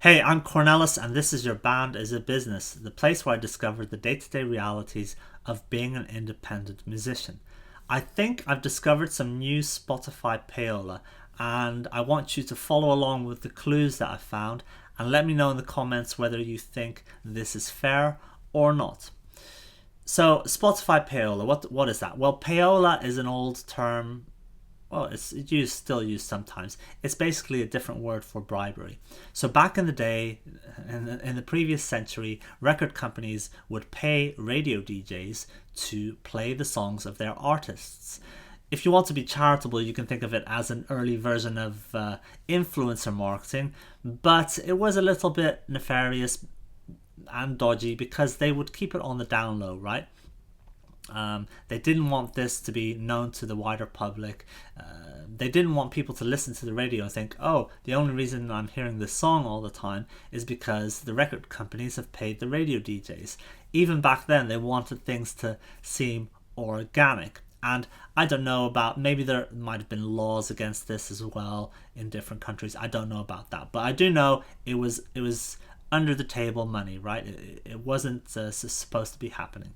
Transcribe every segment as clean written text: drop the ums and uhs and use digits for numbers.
Hey, I'm Cornelis, and this is Your Band is a Business, the place where I discover the day-to-day realities of being an independent musician. I think I've discovered some new Spotify payola, and I want you to follow along with the clues that I found and let me know in the comments whether you think this is fair or not. So, Spotify payola, what is that? Well, payola is an old term. Well, it's still used sometimes. It's basically a different word for bribery. So back in the day, in the previous century, record companies would pay radio DJs to play the songs of their artists. If you want to be charitable, you can think of it as an early version of influencer marketing, but it was a little bit nefarious and dodgy because they would keep it on the down low, right? They didn't want this to be known to the wider public. They didn't want people to listen to the radio and think, oh, the only reason I'm hearing this song all the time is because the record companies have paid the radio DJs. Even back then, they wanted things to seem organic. And I don't know about, maybe there might have been laws against this as well in different countries. I don't know about that. But I do know it was under the table money, right? It wasn't supposed to be happening.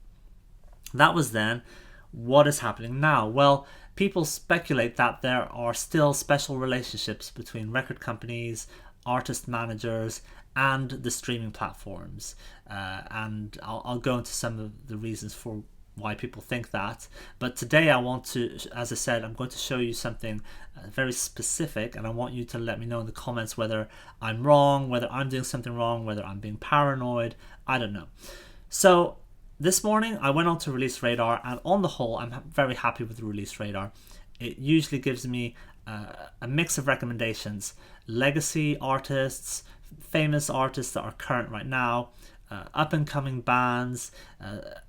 That was then. What is happening now? Well, people speculate that there are still special relationships between record companies, artist managers, and the streaming platforms. And I'll go into some of the reasons for why people think that. But today I want to, as I said, I'm going to show you something very specific, and I want you to let me know in the comments whether I'm wrong, whether I'm doing something wrong, whether I'm being paranoid. I don't know. So, this morning I went on to Release Radar, and on the whole I'm very happy with the Release Radar. It usually gives me a mix of recommendations: legacy artists, famous artists that are current right now, up and coming bands,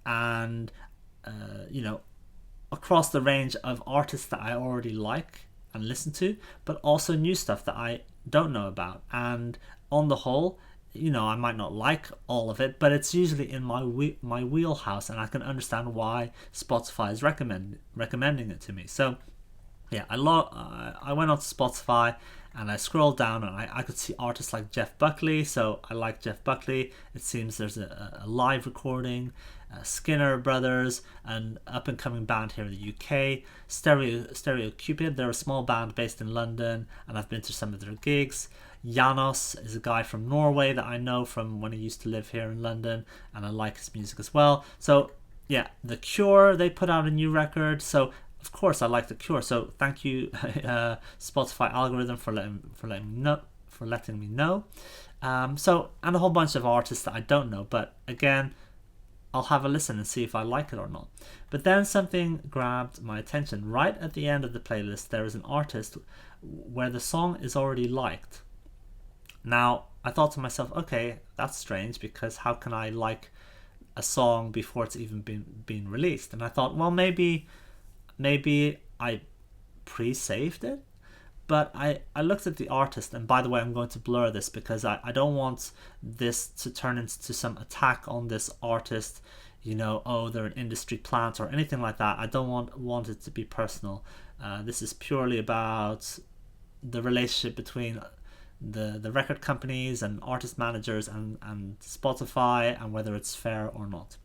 and across the range of artists that I already like and listen to, but also new stuff that I don't know about. And on the whole, I might not like all of it, but it's usually in my wheelhouse, and I can understand why Spotify is recommending it to me. So, yeah, I went on to Spotify and I scrolled down, and I could see artists like Jeff Buckley. So I like Jeff Buckley. It seems there's a live recording. Skinner Brothers, an up and coming band here in the UK. Stereo Cupid, they're a small band based in London, and I've been to some of their gigs. Janos is a guy from Norway that I know from when he used to live here in London, and I like his music as well. So yeah, The Cure, they put out a new record, so of course I like The Cure. So thank you, Spotify algorithm, for letting me know. So, and a whole bunch of artists that I don't know, but again, I'll have a listen and see if I like it or not. But then something grabbed my attention. Right at the end of the playlist, there is an artist where the song is already liked. Now, I thought to myself, okay, that's strange, because how can I like a song before it's even been released? And I thought, well, maybe I pre-saved it. But I looked at the artist, and by the way, I'm going to blur this because I don't want this to turn into some attack on this artist, oh, they're an industry plant or anything like that. I don't want it to be personal. This is purely about the relationship between the record companies and artist managers and Spotify, and whether it's fair or not.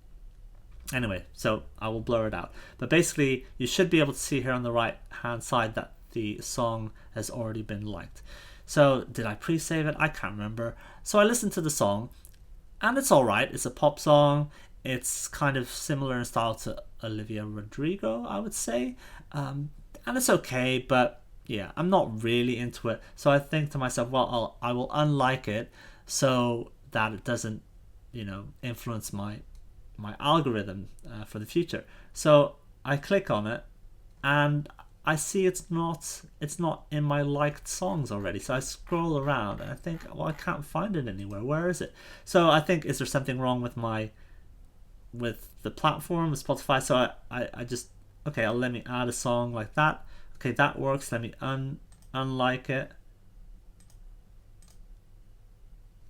Anyway, so I will blur it out. But basically, you should be able to see here on the right hand side that the song has already been liked. So did I pre-save it? I can't remember. So I listened to the song, and it's alright. It's a pop song. It's kind of similar in style to Olivia Rodrigo, I would say. And it's okay, but yeah, I'm not really into it. So I think to myself, well, I will unlike it so that it doesn't, influence my algorithm for the future. So I click on it, and I see it's not in my liked songs already. So I scroll around and I think, well, I can't find it anywhere. Where is it? So I think, is there something wrong with the platform, with Spotify? So I just, okay, let me add a song like that. Okay, that works. Let me unlike it.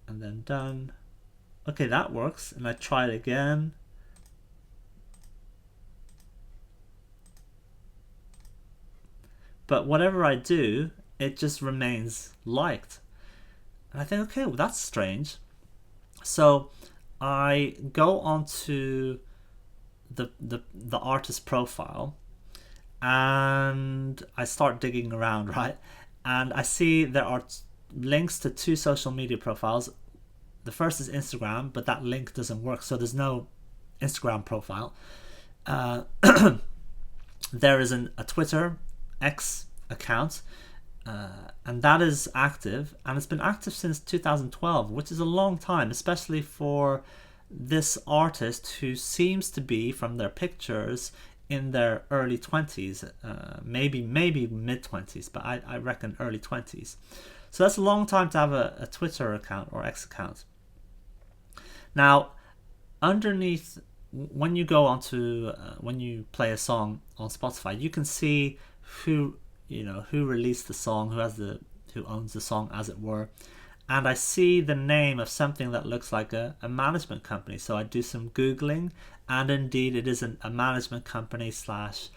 And then done. Okay, that works. And I try it again. But whatever I do, it just remains liked. And I think, okay, well, that's strange. So I go onto the artist profile, and I start digging around, right? And I see there are links to 2 social media profiles. The first is Instagram, but that link doesn't work, so there's no Instagram profile. There is a Twitter X account, and that is active, and it's been active since 2012, which is a long time, especially for this artist who seems to be, from their pictures, in their early 20s, maybe mid 20s, but I reckon early 20s. So that's a long time to have a Twitter account or X account. Now, underneath, when you go onto when you play a song on Spotify, you can see who released the song, who owns the song, as it were. And I see the name of something that looks like a management company. So I do some Googling, and indeed it is a management company slash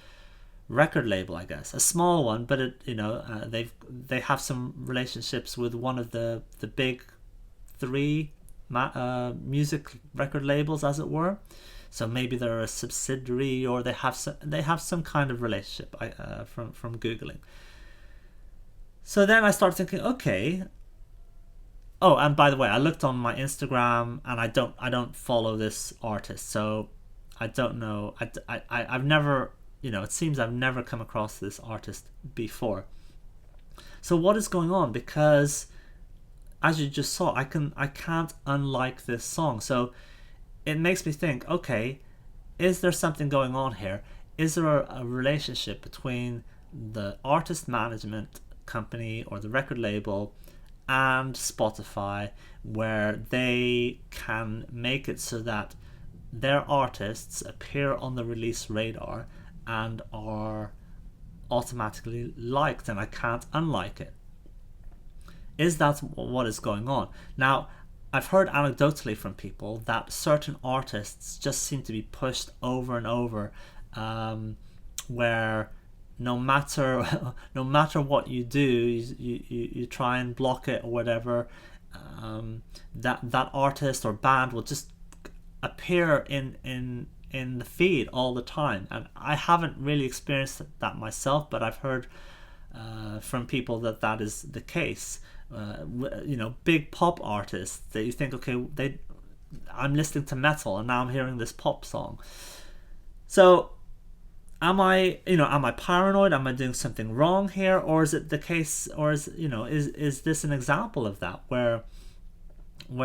record label, I guess, a small one, but they have some relationships with one of the big 3 music record labels, as it were. So maybe they're a subsidiary, or they have some kind of relationship. From Googling. So then I start thinking, okay. Oh, and by the way, I looked on my Instagram, and I don't follow this artist, so I don't know. I've never, it seems I've never come across this artist before. So what is going on? Because as you just saw, I can't unlike this song. So it makes me think, okay, is there something going on here? Is there a relationship between the artist management company or the record label and Spotify, where they can make it so that their artists appear on the release radar and are automatically liked, and I can't unlike it? Is that what is going on? Now, I've heard anecdotally from people that certain artists just seem to be pushed over and over, where no matter what you do, you try and block it or whatever, that artist or band will just appear in the feed all the time. And I haven't really experienced that myself, but I've heard from people that is the case. Big pop artists that you think, okay, I'm listening to metal and now I'm hearing this pop song. So am I paranoid? Am I doing something wrong here? Or is it the case, or is this an example of that, where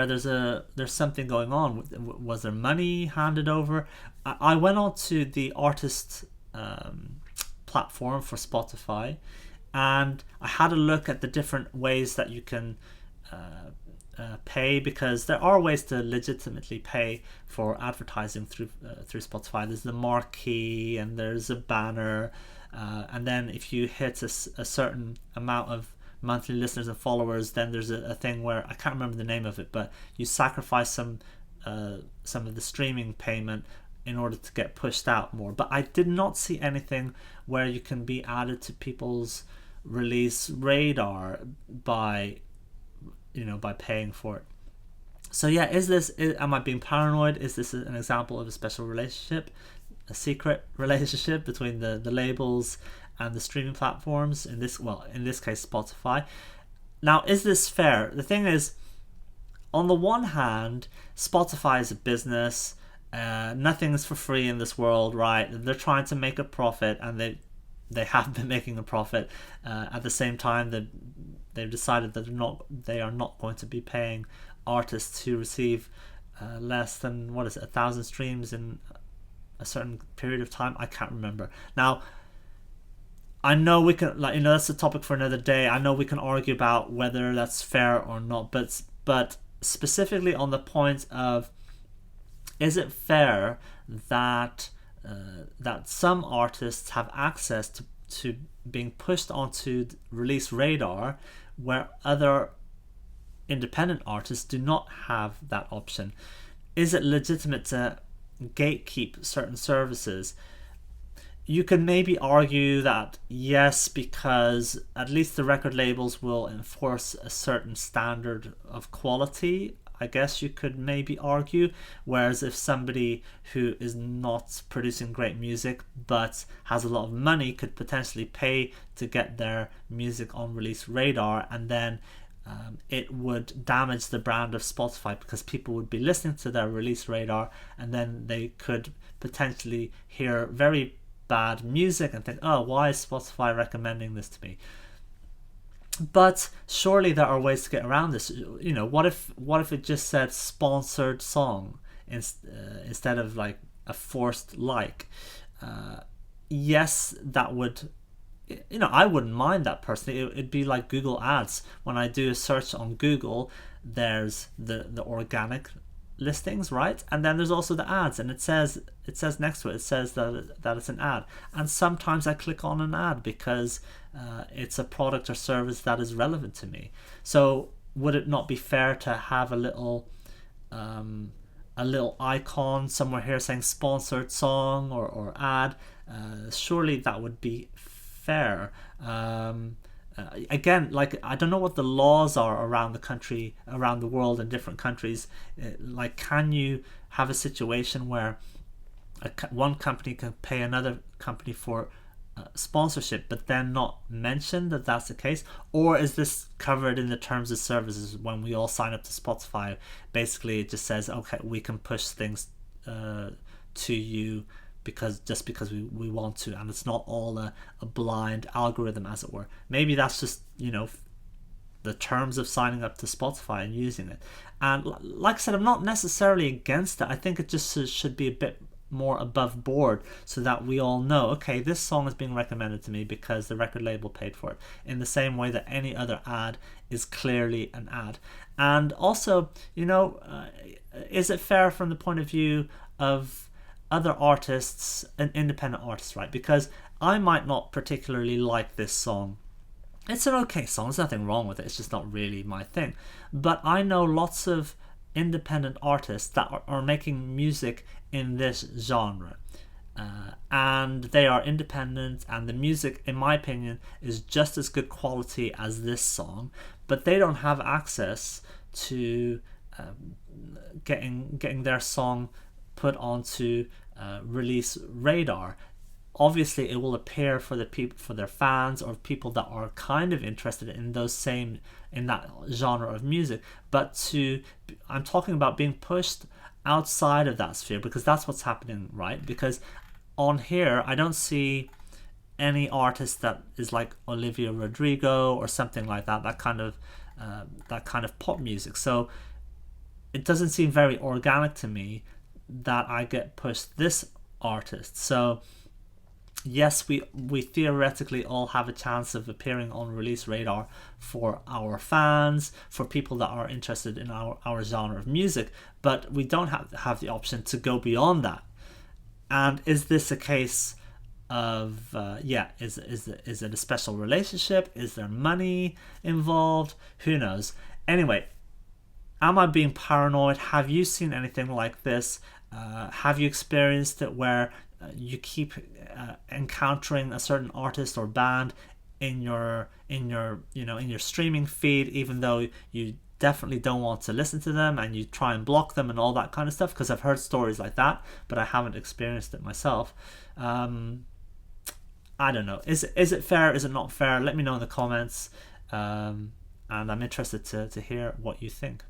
there's something going on? Was there money handed over? I went on to the artist platform for Spotify, and I had a look at the different ways that you can pay, because there are ways to legitimately pay for advertising through Spotify. There's the marquee, and there's a banner, and then if you hit a certain amount of monthly listeners and followers, then there's a thing where I can't remember the name of it, but you sacrifice some of the streaming payment in order to get pushed out more. But I did not see anything where you can be added to people's release radar by paying for it. So yeah, am I being paranoid? Is this an example of a special relationship, a secret relationship between the labels and the streaming platforms, in this case Spotify? Now, is this fair? The thing is, on the one hand, Spotify is a business. Nothing is for free in this world, right? They're trying to make a profit, and they have been making a profit. At the same time, they've decided that they are not going to be paying artists who receive less than 1,000 streams in a certain period of time. I can't remember. Now, I know we can, that's a topic for another day. I know we can argue about whether that's fair or not, but specifically on the point of, is it fair that some artists have access to being pushed onto release radar, where other independent artists do not have that option? Is it legitimate to gatekeep certain services? You can maybe argue that yes, because at least the record labels will enforce a certain standard of quality. I guess you could maybe argue. Whereas if somebody who is not producing great music but has a lot of money could potentially pay to get their music on release radar, and then it would damage the brand of Spotify because people would be listening to their release radar and then they could potentially hear very bad music and think, oh, why is Spotify recommending this to me? But surely there are ways to get around this. You know, what if it just said sponsored song instead of like a forced like? Yes, that would, you know, I wouldn't mind that personally. It'd be like Google Ads. When I do a search on Google, there's the organic listings, right? And then there's also the ads, and it says next to it, it says that it's an ad. And sometimes I click on an ad because it's a product or service that is relevant to me. So would it not be fair to have a little icon somewhere here saying sponsored song or ad? Surely that would be fair. Again, like, I don't know what the laws are around the country, around the world in different countries. Like, can you have a situation where one company can pay another company for sponsorship but then not mention that that's the case? Or is this covered in the terms of services when we all sign up to Spotify? Basically it just says, okay, we can push things to you because we want to, and it's not all a blind algorithm, as it were. Maybe that's just, you know, the terms of signing up to Spotify and using it. And like I said, I'm not necessarily against it. I think it just should be a bit more above board so that we all know, okay, this song is being recommended to me because the record label paid for it, in the same way that any other ad is clearly an ad. And also, you know, is it fair from the point of view of other artists and independent artists, right? Because I might not particularly like this song. It's an okay song, there's nothing wrong with it, it's just not really my thing. But I know lots of independent artists that are making music in this genre. And they are independent, and the music, in my opinion, is just as good quality as this song, but they don't have access to getting their song put onto release radar. Obviously it will appear for the people, for their fans or people that are kind of interested in that genre of music, but I'm talking about being pushed outside of that sphere, because that's what's happening, right? Because on here I don't see any artist that is like Olivia Rodrigo or something like that kind of pop music. So it doesn't seem very organic to me that I get pushed this artist. So yes, we theoretically all have a chance of appearing on release radar for our fans, for people that are interested in our genre of music, but we don't have the option to go beyond that. And is this a case of is it a special relationship? Is there money involved? Who knows? Anyway, am I being paranoid? Have you seen anything like this? Have you experienced it where you keep encountering a certain artist or band in your streaming feed, even though you definitely don't want to listen to them, and you try and block them and all that kind of stuff? Because I've heard stories like that, but I haven't experienced it myself. I don't know. Is it fair? Is it not fair? Let me know in the comments, and I'm interested to hear what you think.